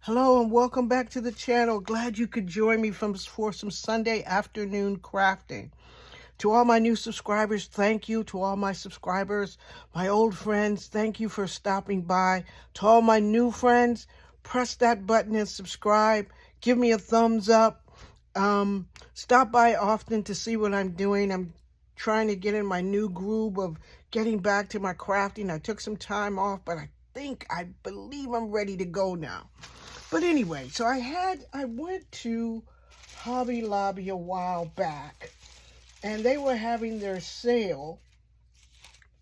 Hello and welcome back to the channel. Glad you could join me for some Sunday afternoon crafting. To all my new subscribers, thank you. To all my subscribers, my old friends, thank you for stopping by. To all my new friends, press that button and subscribe. Give me a thumbs up. Stop by often to see what I'm doing. I'm trying to get in my new groove of getting back to my crafting. I took some time off, but I believe I'm ready to go now. But anyway, so I went to Hobby Lobby a while back, and they were having their sale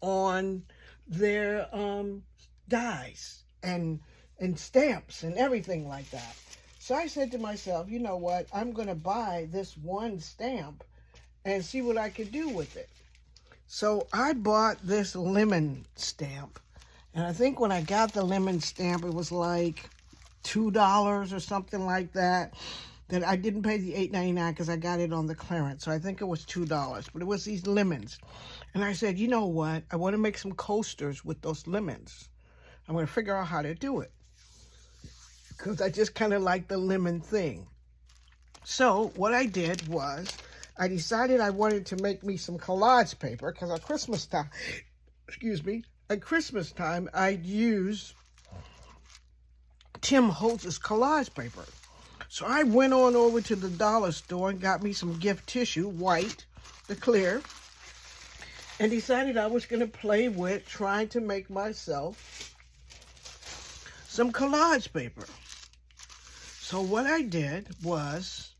on their dies and stamps and everything like that. So I said to myself, you know what, I'm going to buy this one stamp and see what I could do with it. So I bought this lemon stamp, and I think when I got the lemon stamp, it was like $2 or something like that. That I didn't pay the $8.99 because I got it on the clearance. So I think it was $2, but it was these lemons. And I said, you know what? I want to make some coasters with those lemons. I'm going to figure out how to do it, because I just kind of like the lemon thing. So what I did was I decided I wanted to make me some collage paper, because at Christmas time, at Christmas time, I'd use Tim Holtz's collage paper. So I went on over to the dollar store and got me some gift tissue, white, the clear, and decided I was going to play with trying to make myself some collage paper. So what I did was,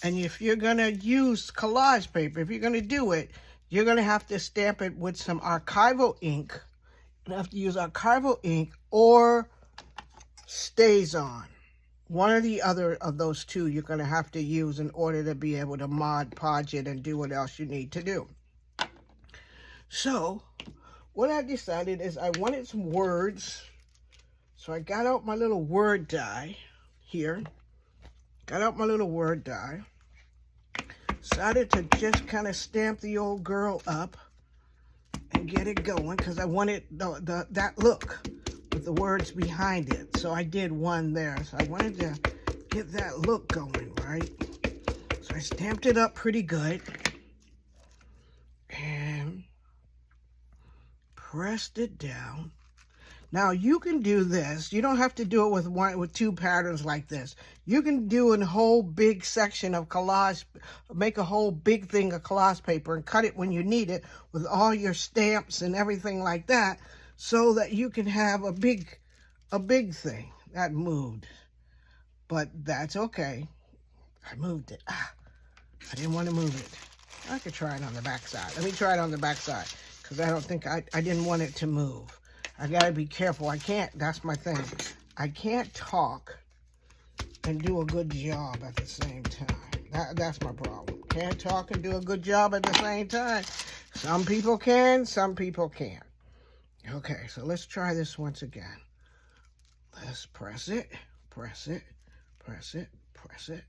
and if you're going to use collage paper, if you're going to do it, you're going to have to stamp it with some archival ink. You have to use archival ink or Stays On. One or the other of those two you're going to have to use in order to be able to Mod Podge it and do what else you need to do. So what I decided is I wanted some words. So I got out my little word die here. Got out my little word die. Decided to just kind of stamp the old girl up and get it going, because I wanted that look with the words behind it. So I did one there. So I wanted to get that look going, right? So I stamped it up pretty good and pressed it down. Now you can do this. You don't have to do it with two patterns like this. You can do a whole big section of collage, make a whole big thing of collage paper and cut it when you need it with all your stamps and everything like that, so that you can have a big thing. That moved, but that's okay. I moved it. I didn't want to move it. I could try it on the back side. Let me try it on the back side, because I don't think I didn't want it to move. I got to be careful. I can't, that's my thing. I can't talk and do a good job at the same time. That's my problem. Can't talk and do a good job at the same time. Some people can, some people can't. Okay, so let's try this once again. Let's press it, press it, press it, press it,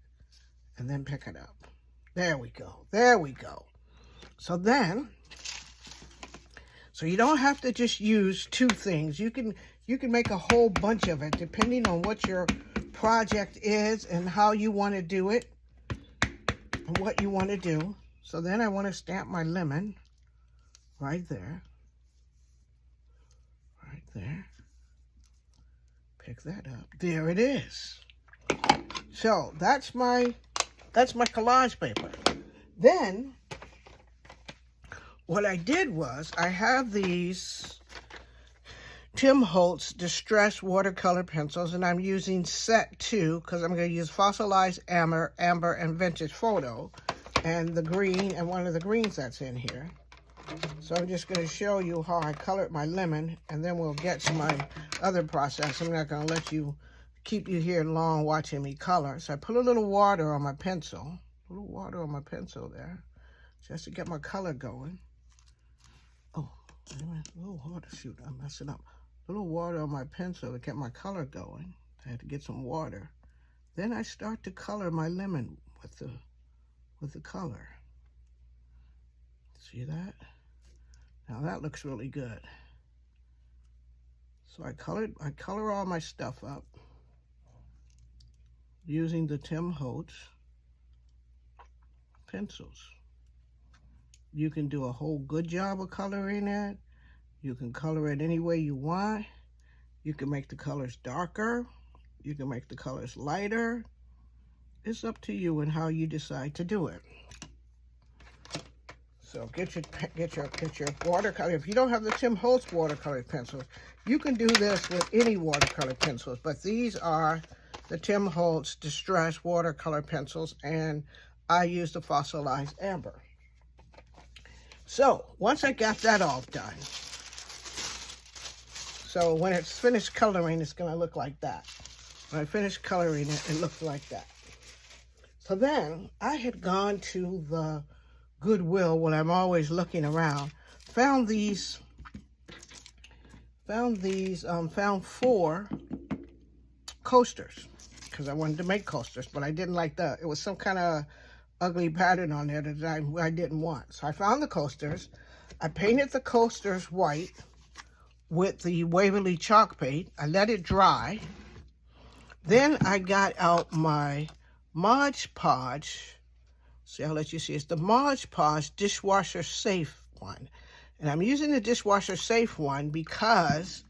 and then pick it up. There we go. There we go. So then, so you don't have to just use two things. You can make a whole bunch of it depending on what your project is and how you want to do it and what you want to do. So then I want to stamp my lemon right there. Right there. Pick that up. There it is. So that's my collage paper. Then what I did was I have these Tim Holtz Distress watercolor pencils, and I'm using set 2 because I'm going to use Fossilized Amber, and Vintage Photo, and the green, and one of the greens that's in here. So I'm just going to show you how I colored my lemon, and then we'll get to my other process. I'm not going to keep you here long watching me color. So I put a little water on my pencil, there, just to get my color going. Oh, wait a minute, a little water, shoot, I'm messing up. A little water on my pencil to get my color going. I had to get some water. Then I start to color my lemon with the color. See that? Now that looks really good. So I color all my stuff up. using the Tim Holtz pencils. You can do a whole good job of coloring it. You can color it any way you want. You can make the colors darker. You can make the colors lighter. It's up to you and how you decide to do it. So get your watercolor. If you don't have the Tim Holtz watercolor pencils, you can do this with any watercolor pencils. But these are the Tim Holtz Distress watercolor pencils, and I use the fossilized amber. So once I got that all done, so when it's finished coloring, it's going to look like that. When I finish coloring it, it looks like that. So then I had gone to the Goodwill when I'm always looking around, found four coasters, because I wanted to make coasters, but I didn't like it was some kind of ugly pattern on there that I didn't want. So I found the coasters. I painted the coasters white with the Waverly chalk paint. I let it dry. Then I got out my Mod Podge. See, I'll let you see. It's the Mod Podge dishwasher safe one. And I'm using the dishwasher safe one because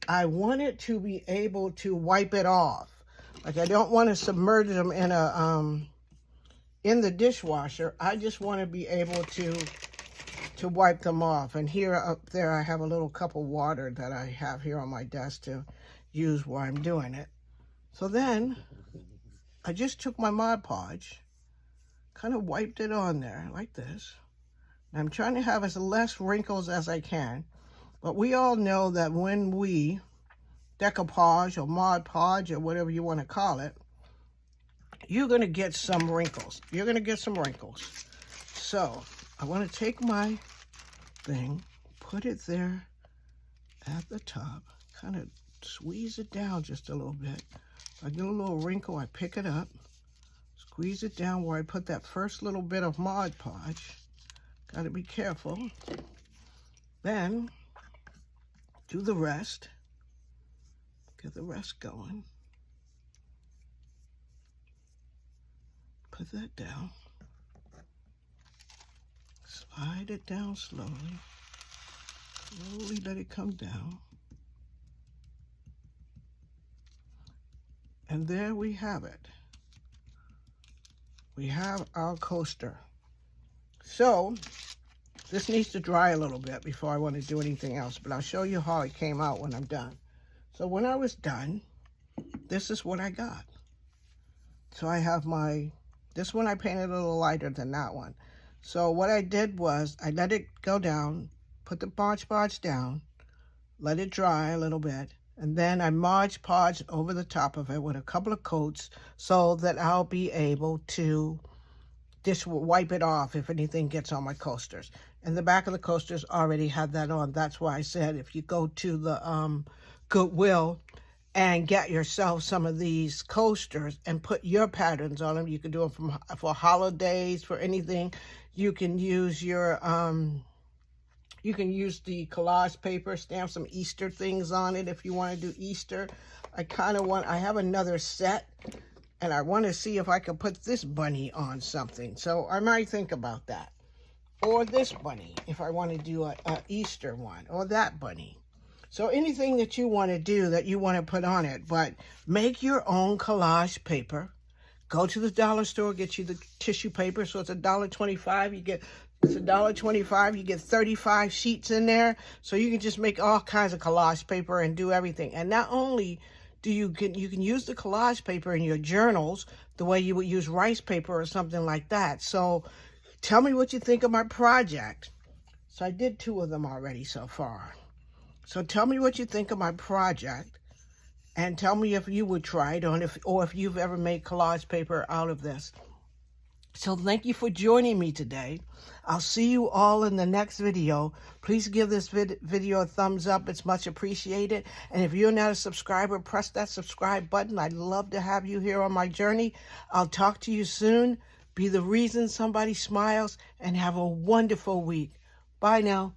I wanted to be able to wipe it off. Like, I don't want to submerge them in the dishwasher. I just want to be able to wipe them off. And here up there, I have a little cup of water that I have here on my desk to use while I'm doing it. So then I just took my Mod Podge, kind of wiped it on there like this. And I'm trying to have as less wrinkles as I can. But we all know that when we decoupage or Mod Podge or whatever you want to call it, you're going to get some wrinkles. You're going to get some wrinkles. So I want to take my thing, put it there at the top, kind of squeeze it down just a little bit. If I get a little wrinkle, I pick it up, squeeze it down where I put that first little bit of Mod Podge. Got to be careful. Then do the rest. Get the rest going. Put that down. Slide it down slowly. Slowly let it come down. And there we have it. We have our coaster. So this needs to dry a little bit before I want to do anything else, but I'll show you how it came out when I'm done. So when I was done, this is what I got. So I have this one I painted a little lighter than that one. So what I did was I let it go down, put the Mod Podge down, let it dry a little bit, and then I Mod Podge over the top of it with a couple of coats so that I'll be able to just wipe it off if anything gets on my coasters. And the back of the coasters already had that on. That's why I said if you go to the Goodwill and get yourself some of these coasters and put your patterns on them. You can do them for holidays, for anything. You can use your you can use the collage paper, stamp some Easter things on it if you want to do Easter. I have another set, and I want to see if I can put this bunny on something. So I might think about that. Or this bunny, if I want to do a Easter one, or that bunny. So anything that you want to do that you want to put on it, but make your own collage paper. Go to the dollar store, get you the tissue paper. So it's $1.25. It's $1.25. You get 35 sheets in there. So you can just make all kinds of collage paper and do everything. And not only do you can use the collage paper in your journals the way you would use rice paper or something like that. So tell me what you think of my project. So I did 2 of them already so far. So tell me what you think of my project, and tell me if you would try it or if you've ever made collage paper out of this. So thank you for joining me today. I'll see you all in the next video. Please give this video a thumbs up. It's much appreciated. And if you're not a subscriber, press that subscribe button. I'd love to have you here on my journey. I'll talk to you soon. Be the reason somebody smiles, and have a wonderful week. Bye now.